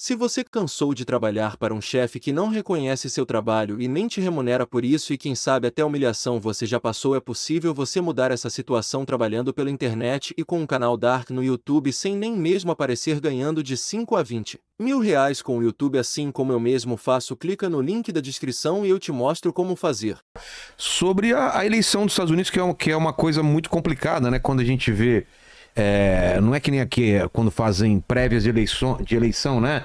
Se você cansou de trabalhar para um chefe que não reconhece seu trabalho e nem te remunera por isso e quem sabe até humilhação você já passou, é possível você mudar essa situação trabalhando pela internet e com um canal Dark no YouTube sem nem mesmo aparecer, ganhando de 5 a 20 mil reais com o YouTube, assim como eu mesmo faço. Clica no link da descrição e eu te mostro como fazer. Sobre a eleição dos Estados Unidos, que é uma coisa muito complicada, né? Quando a gente vê... não é que nem aqui, quando fazem prévias de eleição, né?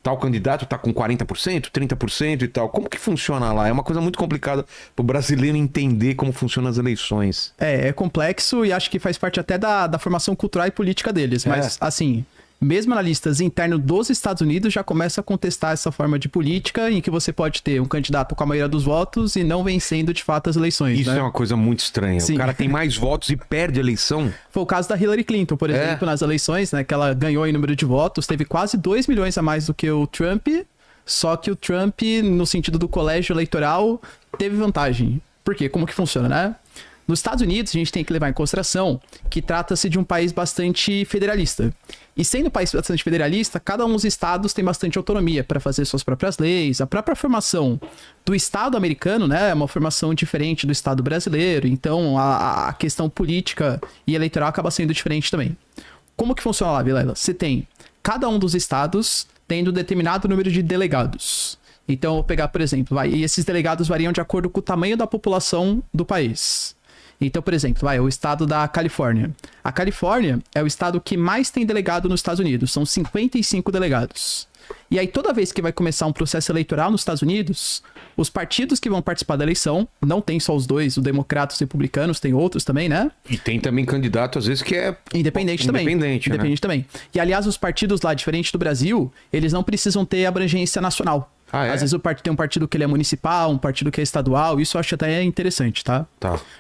Tal candidato tá com 40%, 30% e tal. Como que funciona lá? É uma coisa muito complicada pro brasileiro entender como funcionam as eleições. É complexo e acho que faz parte até da formação cultural e política deles. Mas, assim, mesmo analistas internos dos Estados Unidos já começam a contestar essa forma de política em que você pode ter um candidato com a maioria dos votos e não vencendo de fato as eleições. Isso, né? É uma coisa muito estranha. Sim. O cara tem mais votos e perde a eleição. Foi o caso da Hillary Clinton, por exemplo, nas eleições, né? Que ela ganhou em número de votos, teve quase 2 milhões a mais do que o Trump, só que o Trump, no sentido do colégio eleitoral, teve vantagem. Por quê? Como que funciona, né? Nos Estados Unidos, a gente tem que levar em consideração que trata-se de um país bastante federalista. E sendo um país bastante federalista, cada um dos estados tem bastante autonomia para fazer suas próprias leis. A própria formação do estado americano, né, é uma formação diferente do estado brasileiro. Então, a questão política e eleitoral acaba sendo diferente também. Como que funciona lá, Vilela? Você tem cada um dos estados tendo um determinado número de delegados. Então, eu vou pegar, por exemplo, e esses delegados variam de acordo com o tamanho da população do país. Então, por exemplo, o estado da Califórnia. A Califórnia é o estado que mais tem delegado nos Estados Unidos. São 55 delegados. E aí, toda vez que vai começar um processo eleitoral nos Estados Unidos, os partidos que vão participar da eleição, não tem só os dois, os democratas e os republicanos, tem outros também, né? E tem também candidato, às vezes, que é... Independente também. Independente, Independente também. E, aliás, os partidos lá, diferente do Brasil, eles não precisam ter abrangência nacional. Às vezes tem um partido que ele é municipal, um partido que é estadual, isso eu acho até interessante, tá?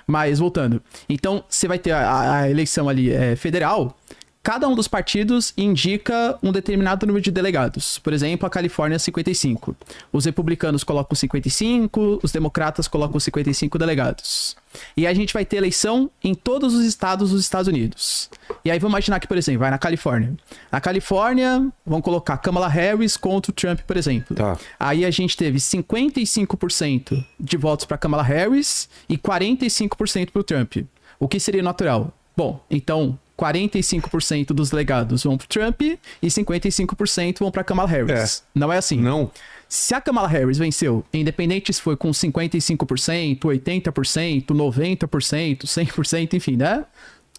Mas, voltando. Então, você vai ter a eleição ali federal, cada um dos partidos indica um determinado número de delegados. Por exemplo, a Califórnia, 55. Os republicanos colocam 55, os democratas colocam 55 delegados. E aí a gente vai ter eleição em todos os estados dos Estados Unidos. E aí vamos imaginar que, por exemplo, vai na Califórnia. Na Califórnia, vão colocar Kamala Harris contra o Trump, por exemplo. Aí a gente teve 55% de votos para Kamala Harris e 45% para o Trump. O que seria natural? Bom, então 45% dos delegados vão para o Trump e 55% vão para Kamala Harris. Não é assim. Não. Se a Kamala Harris venceu, independente se foi com 55%, 80%, 90%, 100%, enfim, né?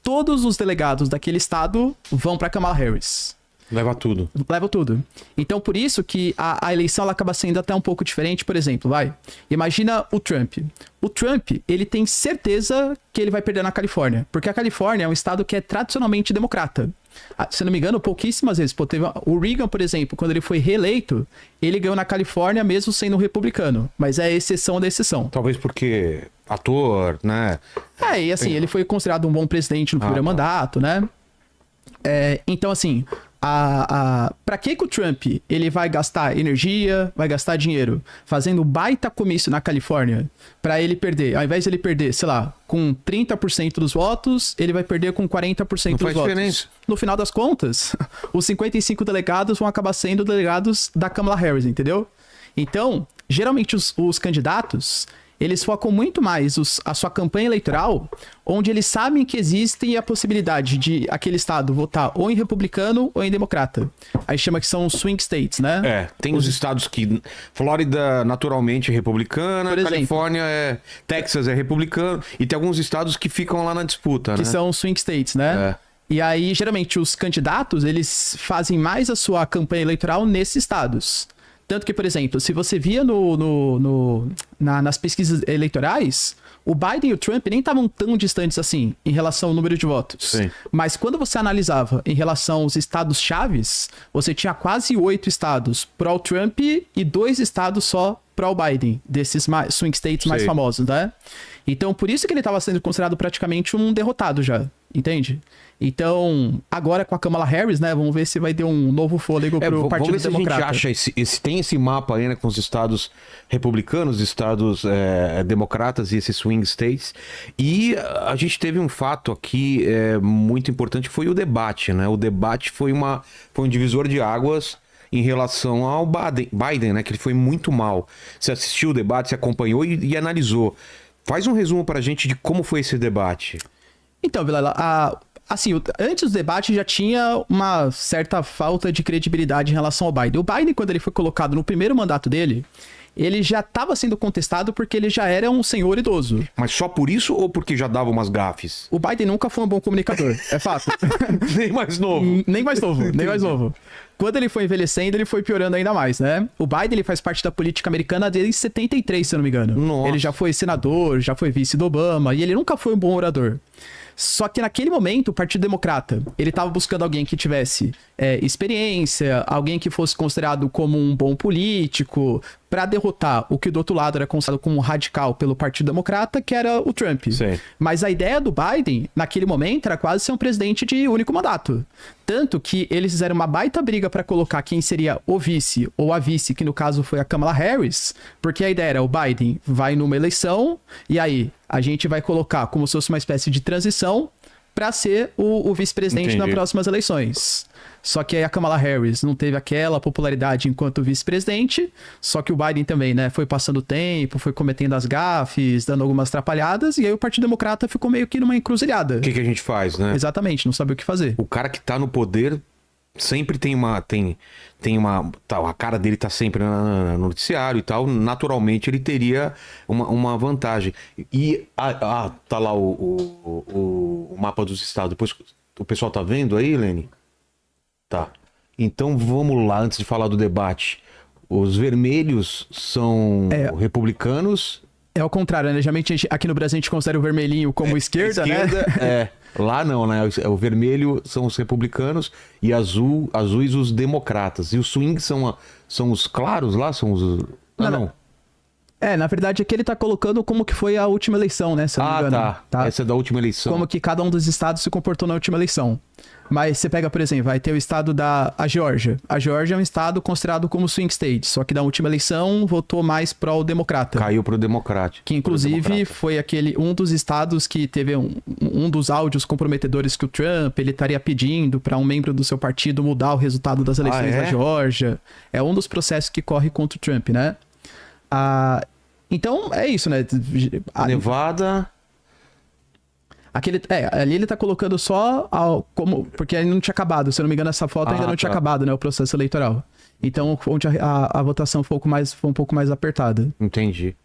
Todos os delegados daquele estado vão para Kamala Harris. Leva tudo. Leva tudo. Então, por isso que a eleição ela acaba sendo até um pouco diferente. Por exemplo, imagina o Trump. O Trump, ele tem certeza que ele vai perder na Califórnia. Porque a Califórnia é um estado que é tradicionalmente democrata. Se não me engano, pouquíssimas vezes. Teve o Reagan, por exemplo, quando ele foi reeleito, ele ganhou na Califórnia mesmo sendo republicano. Mas é exceção da exceção. Talvez porque ator, né? E assim, ele foi considerado um bom presidente no primeiro mandato, né? Então, assim... Pra que o Trump ele vai gastar energia, vai gastar dinheiro fazendo baita comício na Califórnia pra ele perder? Ao invés de ele perder, sei lá, com 30% dos votos, ele vai perder com 40% dos votos. Diferença. No final das contas, os 55 delegados vão acabar sendo delegados da Kamala Harris, entendeu? Então, geralmente os candidatos... eles focam muito mais a sua campanha eleitoral, onde eles sabem que existe a possibilidade de aquele estado votar ou em republicano ou em democrata. Aí chama que são swing states, né? Tem os estados que... Flórida, naturalmente, é republicana. Califórnia Texas é republicano. E tem alguns estados que ficam lá na disputa, que são swing states, né? E aí, geralmente, os candidatos, eles fazem mais a sua campanha eleitoral nesses estados. Tanto que, por exemplo, se você via nas pesquisas eleitorais, o Biden e o Trump nem estavam tão distantes assim em relação ao número de votos. Sim. Mas quando você analisava em relação aos estados chaves, você tinha quase 8 estados pro Trump e 2 estados só pro Biden, desses swing states mais famosos, né? Então, por isso que ele estava sendo considerado praticamente um derrotado já, entende? Então, agora com a Kamala Harris, né? Vamos ver se vai ter um novo fôlego pro Partido Democrata. Vamos ver se a gente acha tem esse mapa aí, né? Com os estados republicanos, estados democratas e esses swing states. E a gente teve um fato aqui muito importante, foi o debate, né? O debate foi um divisor de águas em relação ao Biden, né? Que ele foi muito mal. Você assistiu o debate, você acompanhou e analisou. Faz um resumo pra gente de como foi esse debate. Então, Vilela, assim, antes do debate já tinha uma certa falta de credibilidade em relação ao Biden. O Biden, quando ele foi colocado no primeiro mandato dele, ele já estava sendo contestado porque ele já era um senhor idoso. Mas só por isso ou porque já dava umas gafes? O Biden nunca foi um bom comunicador, é fato. Nem mais novo. Nem mais novo, nem mais novo. Quando ele foi envelhecendo, ele foi piorando ainda mais, né? O Biden, ele faz parte da política americana desde 73, se eu não me engano. Nossa. Ele já foi senador, já foi vice do Obama, e ele nunca foi um bom orador. Só que naquele momento, o Partido Democrata, ele estava buscando alguém que tivesse experiência, alguém que fosse considerado como um bom político, para derrotar o que do outro lado era considerado como radical pelo Partido Democrata, que era o Trump. Sim. Mas a ideia do Biden, naquele momento, era quase ser um presidente de único mandato. Tanto que eles fizeram uma baita briga para colocar quem seria o vice ou a vice, que no caso foi a Kamala Harris, porque a ideia era o Biden vai numa eleição e aí a gente vai colocar como se fosse uma espécie de transição para ser o vice-presidente nas próximas eleições. Só que aí a Kamala Harris não teve aquela popularidade enquanto vice-presidente, só que o Biden também, né, foi passando o tempo, foi cometendo as gafes, dando algumas atrapalhadas, e aí o Partido Democrata ficou meio que numa encruzilhada. O que a gente faz, né? Exatamente, não sabia o que fazer. O cara que tá no poder sempre tem uma... a cara dele tá sempre no noticiário e tal. Naturalmente ele teria uma vantagem. E tá lá o mapa dos estados. Depois o pessoal tá vendo aí, Lene? Tá. Então vamos lá, antes de falar do debate. Os vermelhos são republicanos. É ao contrário, né? Geralmente aqui no Brasil a gente considera o vermelhinho como esquerda, né? Lá não, né? O vermelho são os republicanos e azuis os democratas. E os swing são os claros lá? São os... não. Na verdade aqui ele tá colocando como que foi a última eleição, né? Se eu não me engano, tá. Essa é da última eleição. Como que cada um dos estados se comportou na última eleição. Mas você pega, por exemplo, vai ter o estado da Geórgia. A Geórgia é um estado considerado como swing state, só que da última eleição votou mais pró-democrata. Caiu pro democrático. Que inclusive foi um dos estados que teve um dos áudios comprometedores que o Trump, ele estaria pedindo para um membro do seu partido mudar o resultado das eleições da Geórgia. É um dos processos que corre contra o Trump, né? Então, é isso, né? Nevada... ali ele tá colocando só porque ele não tinha acabado, se eu não me engano essa foto ainda não tinha acabado, né, o processo eleitoral. Então, onde a votação foi um pouco mais apertada. Entendi.